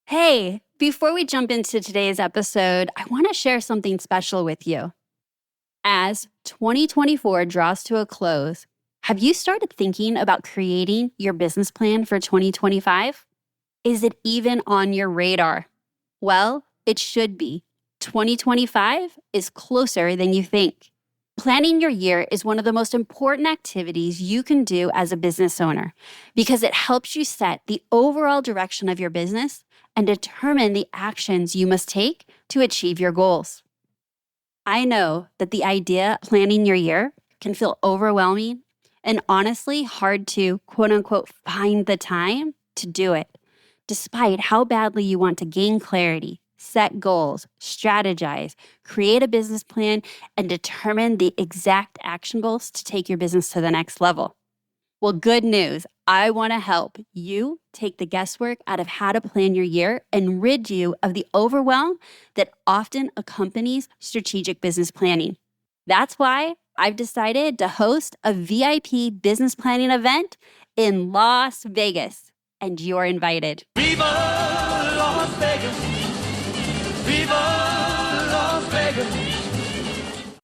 Hey, before we jump into today's episode, I want to share something special with you. As 2024 draws to a close, have you started thinking about creating your business plan for 2025? Is it even on your radar? Well, it should be. 2025 is closer than you think. Planning your year is one of the most important activities you can do as a business owner because it helps you set the overall direction of your business and determine the actions you must take to achieve your goals. I know that the idea of planning your year can feel overwhelming and honestly hard to quote unquote find the time to do it, despite how badly you want to gain clarity, set goals, strategize, create a business plan, and determine the exact actionables to take your business to the next level. Well, good news. I want to help you take the guesswork out of how to plan your year and rid you of the overwhelm that often accompanies strategic business planning. That's why I've decided to host a VIP business planning event in Las Vegas, and you're invited. Viva Las Vegas! Viva Las Vegas!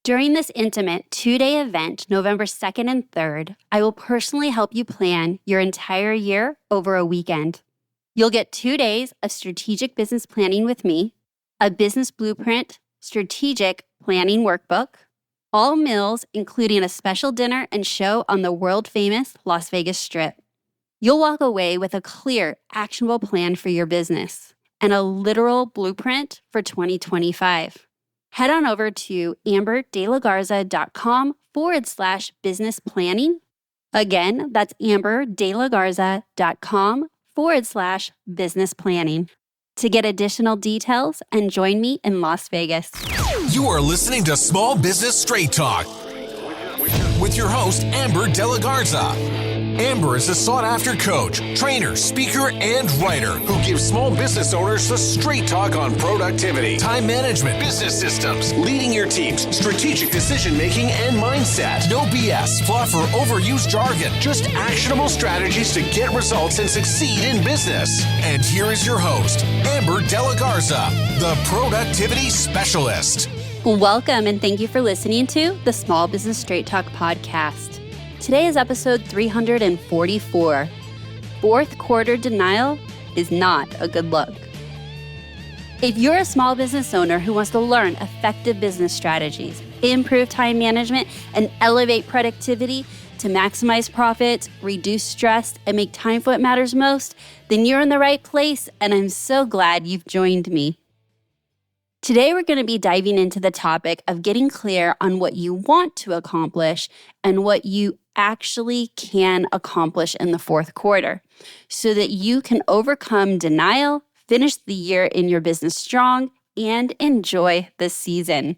During this intimate 2-day event, November 2nd and 3rd, I will personally help you plan your entire year over a weekend. You'll get 2 days of strategic business planning with me, a business blueprint, strategic planning workbook, all meals, including a special dinner and show on the world-famous Las Vegas Strip. You'll walk away with a clear, actionable plan for your business and a literal blueprint for 2025. Head on over to amberdelagarza.com/business planning. Again, that's amberdelagarza.com/business planning to get additional details and join me in Las Vegas. You are listening to Small Business Straight Talk with your host, Amber De La Garza. Amber is a sought-after coach, trainer, speaker, and writer who gives small business owners the straight talk on productivity, time management, business systems, leading your teams, strategic decision-making, and mindset. No BS, fluff, or overused jargon. Just actionable strategies to get results and succeed in business. And here is your host, Amber De La Garza, the productivity specialist. Welcome, and thank you for listening to the Small Business Straight Talk podcast. Today is episode 344. Fourth quarter denial is not a good look. If you're a small business owner who wants to learn effective business strategies, improve time management, and elevate productivity to maximize profits, reduce stress, and make time for what matters most, then you're in the right place, and I'm so glad you've joined me. Today, we're going to be diving into the topic of getting clear on what you want to accomplish and what you actually can accomplish in the fourth quarter so that you can overcome denial, finish the year in your business strong, and enjoy the season.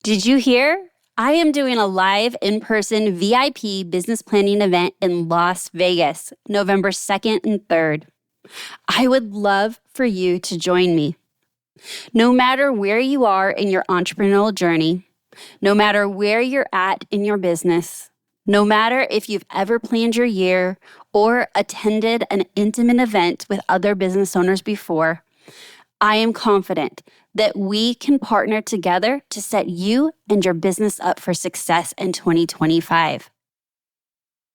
Did you hear? I am doing a live in-person VIP business planning event in Las Vegas, November 2nd and 3rd. I would love for you to join me. No matter where you are in your entrepreneurial journey, no matter where you're at in your business, no matter if you've ever planned your year or attended an intimate event with other business owners before, I am confident that we can partner together to set you and your business up for success in 2025.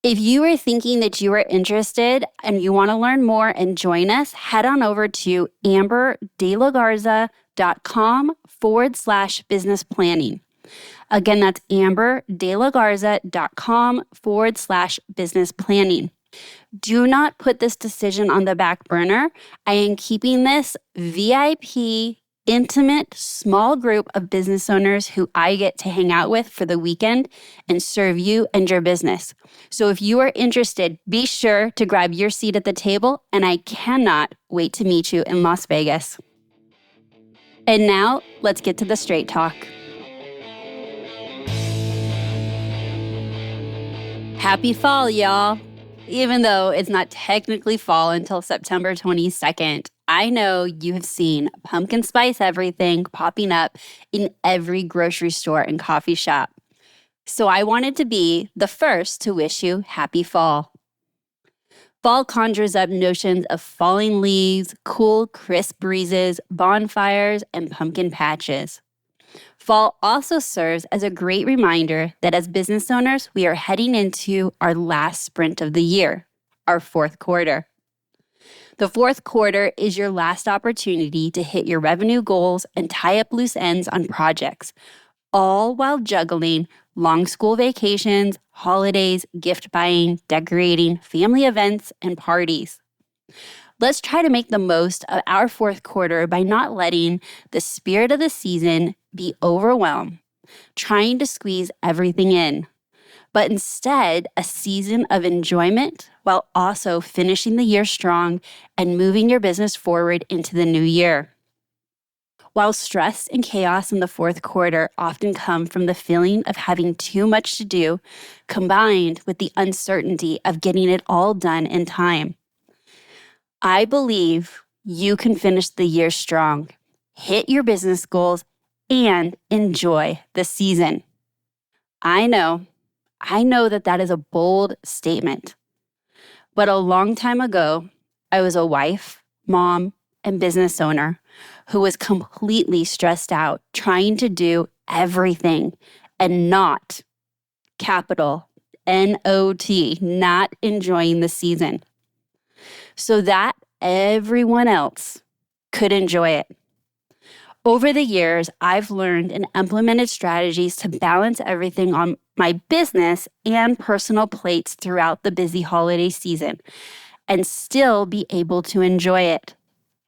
If you are thinking that you are interested and you want to learn more and join us, head on over to amberdelagarza.com/business planning. Again, that's amberdelagarza.com/business planning. Do not put this decision on the back burner. I am keeping this VIP intimate, small group of business owners who I get to hang out with for the weekend and serve you and your business. So if you are interested, be sure to grab your seat at the table, and I cannot wait to meet you in Las Vegas. And now, let's get to the straight talk. Happy fall, y'all. Even though it's not technically fall until September 22nd, I know you have seen pumpkin spice everything popping up in every grocery store and coffee shop. So I wanted to be the first to wish you happy fall. Fall conjures up notions of falling leaves, cool, crisp breezes, bonfires, and pumpkin patches. Fall also serves as a great reminder that as business owners, we are heading into our last sprint of the year, our fourth quarter. The fourth quarter is your last opportunity to hit your revenue goals and tie up loose ends on projects, all while juggling long school vacations, holidays, gift buying, decorating, family events, and parties. Let's try to make the most of our fourth quarter by not letting the spirit of the season be overwhelmed, trying to squeeze everything in, but instead a season of enjoyment while also finishing the year strong and moving your business forward into the new year. While stress and chaos in the fourth quarter often come from the feeling of having too much to do, combined with the uncertainty of getting it all done in time, I believe you can finish the year strong, hit your business goals, and enjoy the season. I know that is a bold statement, but a long time ago, I was a wife, mom, and business owner who was completely stressed out trying to do everything and not, capital N-O-T, not enjoying the season, so that everyone else could enjoy it. Over the years, I've learned and implemented strategies to balance everything on my business and personal plates throughout the busy holiday season and still be able to enjoy it.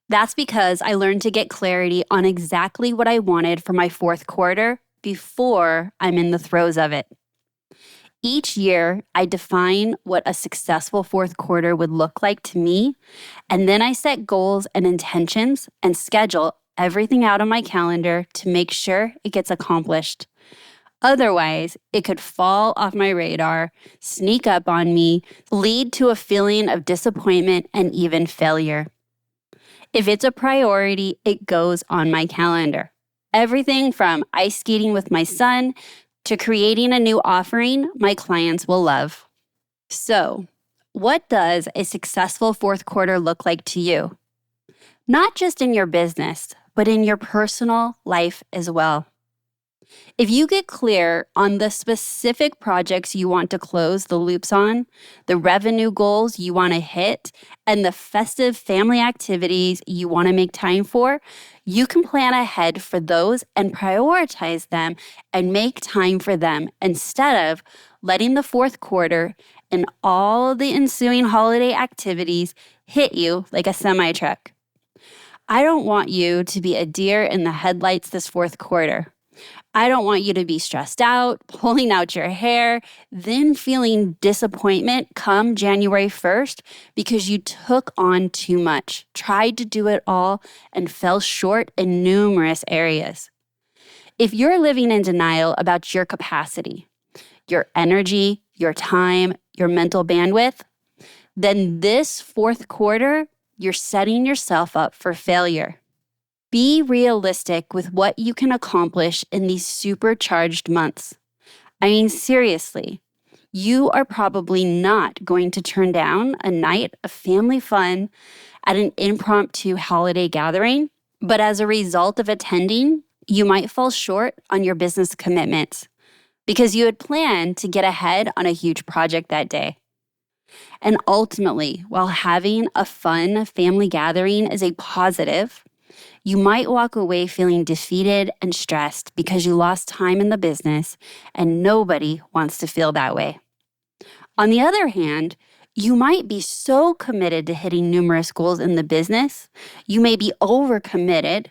That's because I learned to get clarity on exactly what I wanted for my fourth quarter before I'm in the throes of it. Each year, I define what a successful fourth quarter would look like to me, and then I set goals and intentions and schedule everything out on my calendar to make sure it gets accomplished. Otherwise, it could fall off my radar, sneak up on me, lead to a feeling of disappointment and even failure. If it's a priority, it goes on my calendar. Everything from ice skating with my son to creating a new offering my clients will love. So, what does a successful fourth quarter look like to you? Not just in your business, but in your personal life as well. If you get clear on the specific projects you want to close the loops on, the revenue goals you want to hit, and the festive family activities you want to make time for, you can plan ahead for those and prioritize them and make time for them instead of letting the fourth quarter and all the ensuing holiday activities hit you like a semi-truck. I don't want you to be a deer in the headlights this fourth quarter. I don't want you to be stressed out, pulling out your hair, then feeling disappointment come January 1st because you took on too much, tried to do it all, and fell short in numerous areas. If you're living in denial about your capacity, your energy, your time, your mental bandwidth, then this fourth quarter, you're setting yourself up for failure. Be realistic with what you can accomplish in these supercharged months. I mean, seriously, you are probably not going to turn down a night of family fun at an impromptu holiday gathering, but as a result of attending, you might fall short on your business commitments because you had planned to get ahead on a huge project that day. And ultimately, while having a fun family gathering is a positive, you might walk away feeling defeated and stressed because you lost time in the business, and nobody wants to feel that way. On the other hand, you might be so committed to hitting numerous goals in the business, you may be overcommitted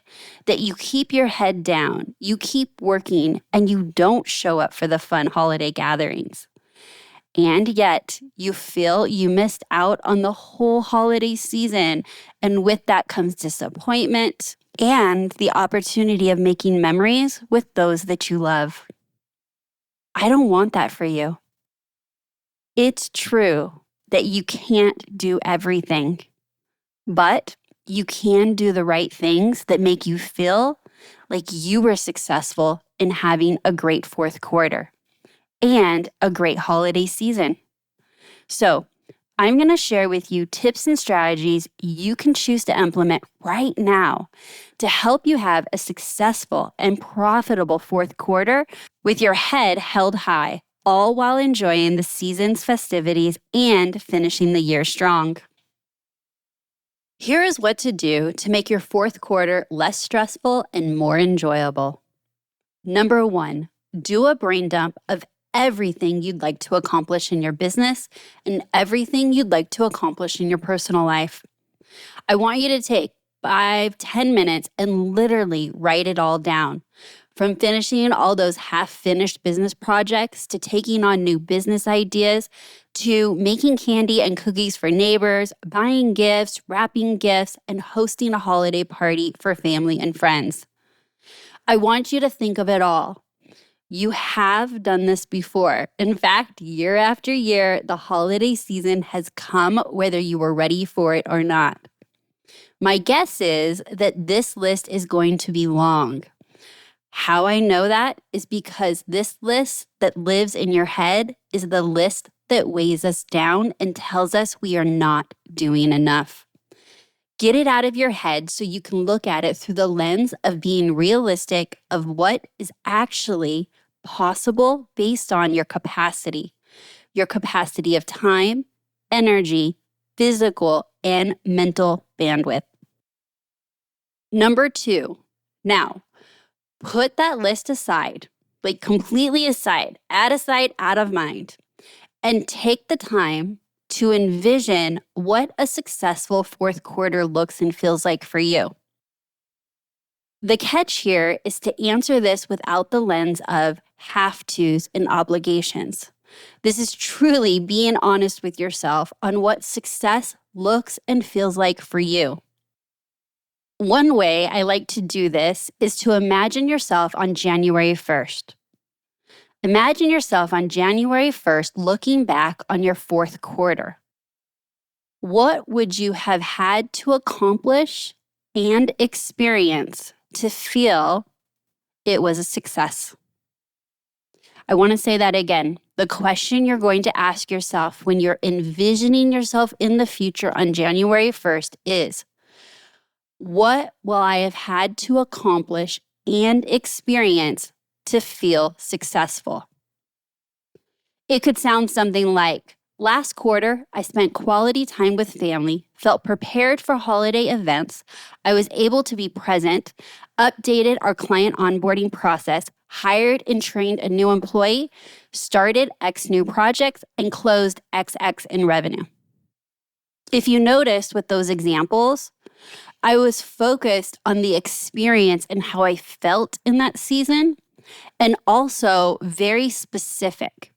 that you keep your head down, you keep working, and you don't show up for the fun holiday gatherings. And yet, you feel you missed out on the whole holiday season, and with that comes disappointment and the opportunity of making memories with those that you love. I don't want that for you. It's true that you can't do everything, but you can do the right things that make you feel like you were successful in having a great fourth quarter and a great holiday season. So, I'm going to share with you tips and strategies you can choose to implement right now to help you have a successful and profitable fourth quarter with your head held high, all while enjoying the season's festivities and finishing the year strong. Here is what to do to make your fourth quarter less stressful and more enjoyable. Number 1, do a brain dump of everything you'd like to accomplish in your business and everything you'd like to accomplish in your personal life. I want you to take 5-10 minutes and literally write it all down. From finishing all those half-finished business projects to taking on new business ideas to making candy and cookies for neighbors, buying gifts, wrapping gifts, and hosting a holiday party for family and friends. I want you to think of it all. You have done this before. In fact, year after year, the holiday season has come whether you were ready for it or not. My guess is that this list is going to be long. How I know that is because this list that lives in your head is the list that weighs us down and tells us we are not doing enough. Get it out of your head so you can look at it through the lens of being realistic of what is actually possible based on your capacity of time, energy, physical, and mental bandwidth. Number 2, now, put that list aside, like completely aside, out of sight, out of mind, and take the time to envision what a successful fourth quarter looks and feels like for you. The catch here is to answer this without the lens of have-tos and obligations. This is truly being honest with yourself on what success looks and feels like for you. One way I like to do this is to imagine yourself on January 1st. Imagine yourself on January 1st looking back on your fourth quarter. What would you have had to accomplish and experience to feel it was a success? I want to say that again. The question you're going to ask yourself when you're envisioning yourself in the future on January 1st is, what will I have had to accomplish and experience to feel successful? It could sound something like, last quarter, I spent quality time with family, felt prepared for holiday events, I was able to be present, updated our client onboarding process, hired and trained a new employee, started X new projects, and closed XX in revenue. If you noticed with those examples, I was focused on the experience and how I felt in that season, and also very specific.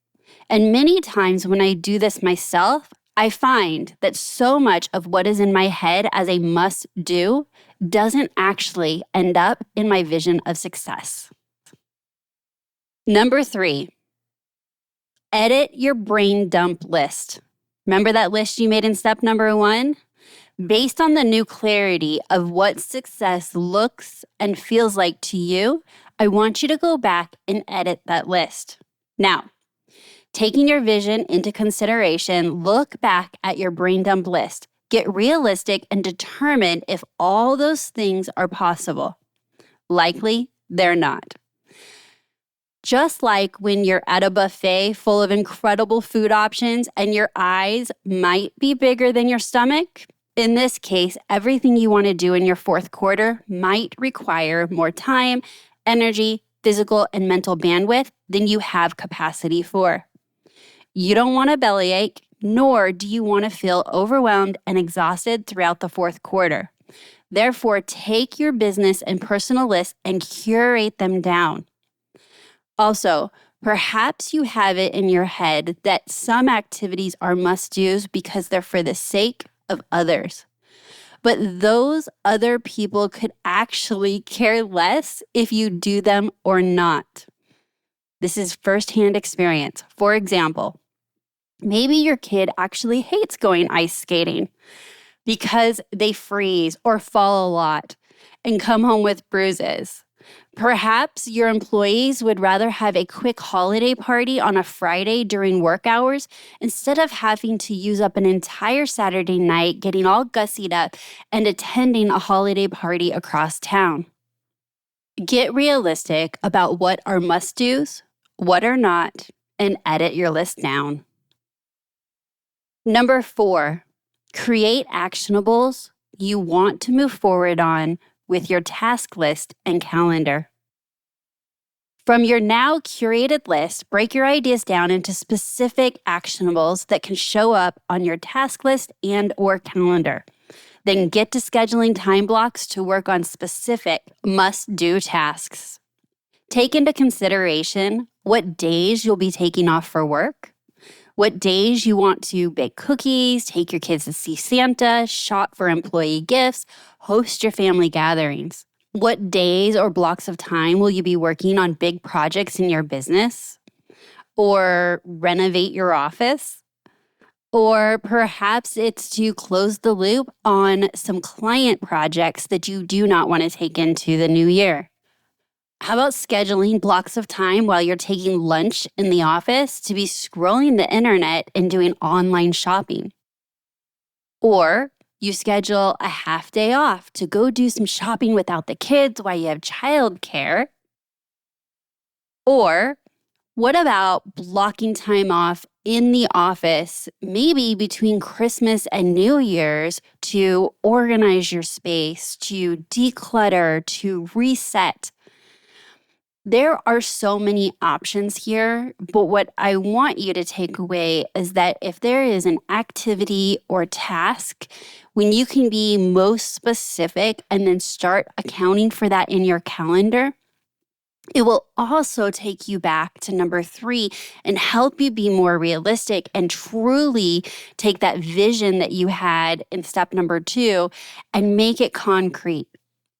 And many times when I do this myself, I find that so much of what is in my head as a must do doesn't actually end up in my vision of success. Number 3, edit your brain dump list. Remember that list you made in step number 1? Based on the new clarity of what success looks and feels like to you, I want you to go back and edit that list. Now, taking your vision into consideration, look back at your brain dump list. Get realistic and determine if all those things are possible. Likely, they're not. Just like when you're at a buffet full of incredible food options and your eyes might be bigger than your stomach, in this case, everything you want to do in your fourth quarter might require more time, energy, physical, and mental bandwidth than you have capacity for. You don't want a bellyache, nor do you want to feel overwhelmed and exhausted throughout the fourth quarter. Therefore, take your business and personal lists and curate them down. Also, perhaps you have it in your head that some activities are must-dos because they're for the sake of others. But those other people could actually care less if you do them or not. This is firsthand experience. For example, maybe your kid actually hates going ice skating because they freeze or fall a lot and come home with bruises. Perhaps your employees would rather have a quick holiday party on a Friday during work hours instead of having to use up an entire Saturday night getting all gussied up and attending a holiday party across town. Get realistic about what are must-dos, what are not, and edit your list down. Number 4, create actionables you want to move forward on with your task list and calendar. From your now curated list, break your ideas down into specific actionables that can show up on your task list and or calendar. Then get to scheduling time blocks to work on specific must-do tasks. Take into consideration what days you'll be taking off for work, what days you want to bake cookies, take your kids to see Santa, shop for employee gifts, host your family gatherings. What days or blocks of time will you be working on big projects in your business? Or renovate your office? Or perhaps it's to close the loop on some client projects that you do not want to take into the new year. How about scheduling blocks of time while you're taking lunch in the office to be scrolling the internet and doing online shopping? Or you schedule a half day off to go do some shopping without the kids while you have childcare. Or what about blocking time off in the office, maybe between Christmas and New Year's, to organize your space, to declutter, to reset? There are so many options here, but what I want you to take away is that if there is an activity or task, when you can be most specific and then start accounting for that in your calendar, it will also take you back to number 3 and help you be more realistic and truly take that vision that you had in step number 2 and make it concrete.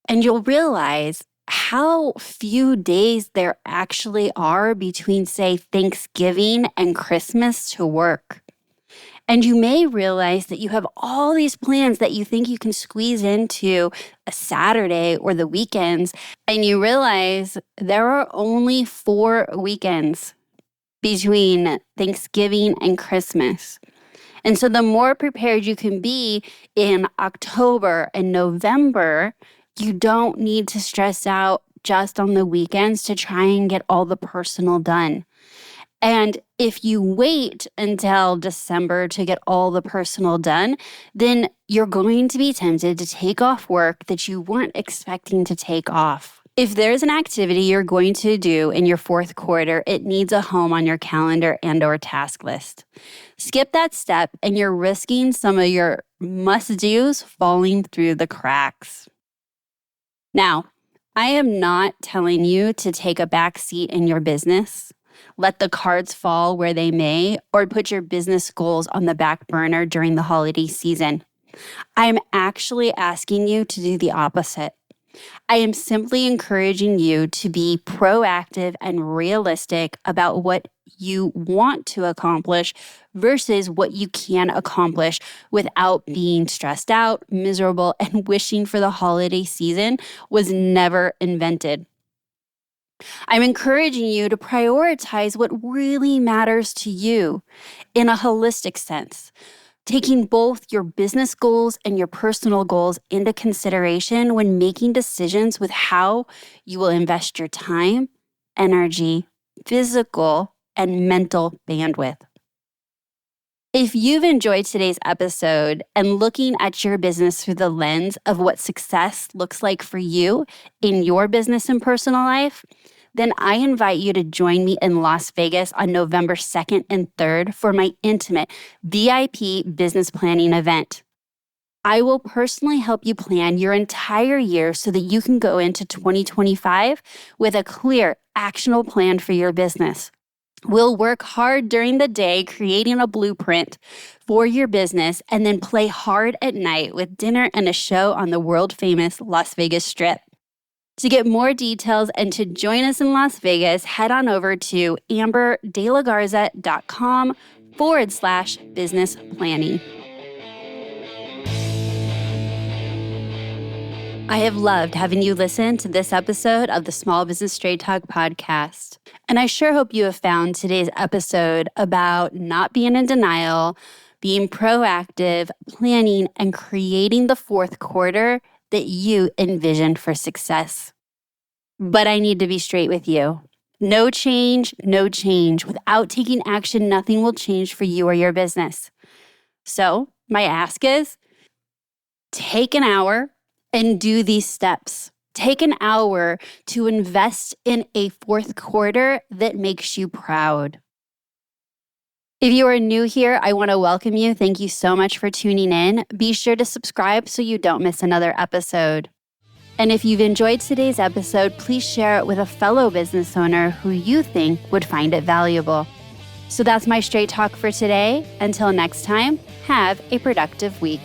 And you'll realize how few days there actually are between, say, Thanksgiving and Christmas to work. And you may realize that you have all these plans that you think you can squeeze into a Saturday or the weekends, and you realize there are only 4 weekends between Thanksgiving and Christmas. And so the more prepared you can be in October and November, you don't need to stress out just on the weekends to try and get all the personal done. And if you wait until December to get all the personal done, then you're going to be tempted to take off work that you weren't expecting to take off. If there's an activity you're going to do in your 4th quarter, it needs a home on your calendar and or task list. Skip that step and you're risking some of your must-dos falling through the cracks. Now, I am not telling you to take a back seat in your business, let the cards fall where they may, or put your business goals on the back burner during the holiday season. I'm actually asking you to do the opposite. I am simply encouraging you to be proactive and realistic about what you want to accomplish versus what you can accomplish without being stressed out, miserable, and wishing for the holiday season was never invented. I'm encouraging you to prioritize what really matters to you in a holistic sense, taking both your business goals and your personal goals into consideration when making decisions with how you will invest your time, energy, physical, and mental bandwidth. If you've enjoyed today's episode and looking at your business through the lens of what success looks like for you in your business and personal life, then I invite you to join me in Las Vegas on November 2nd and 3rd for my intimate VIP business planning event. I will personally help you plan your entire year so that you can go into 2025 with a clear, actionable plan for your business. We'll work hard during the day creating a blueprint for your business and then play hard at night with dinner and a show on the world-famous Las Vegas Strip. To get more details and to join us in Las Vegas, head on over to amberdelagarza.com/business planning. I have loved having you listen to this episode of the Small Business Straight Talk podcast. And I sure hope you have found today's episode about not being in denial, being proactive, planning, and creating the fourth quarter that you envisioned for success. But I need to be straight with you. No change, no change. Without taking action, nothing will change for you or your business. So my ask is, take an hour and do these steps. Take an hour to invest in a fourth quarter that makes you proud. If you are new here, I want to welcome you. Thank you so much for tuning in. Be sure to subscribe so you don't miss another episode. And if you've enjoyed today's episode, please share it with a fellow business owner who you think would find it valuable. So that's my straight talk for today. Until next time, have a productive week.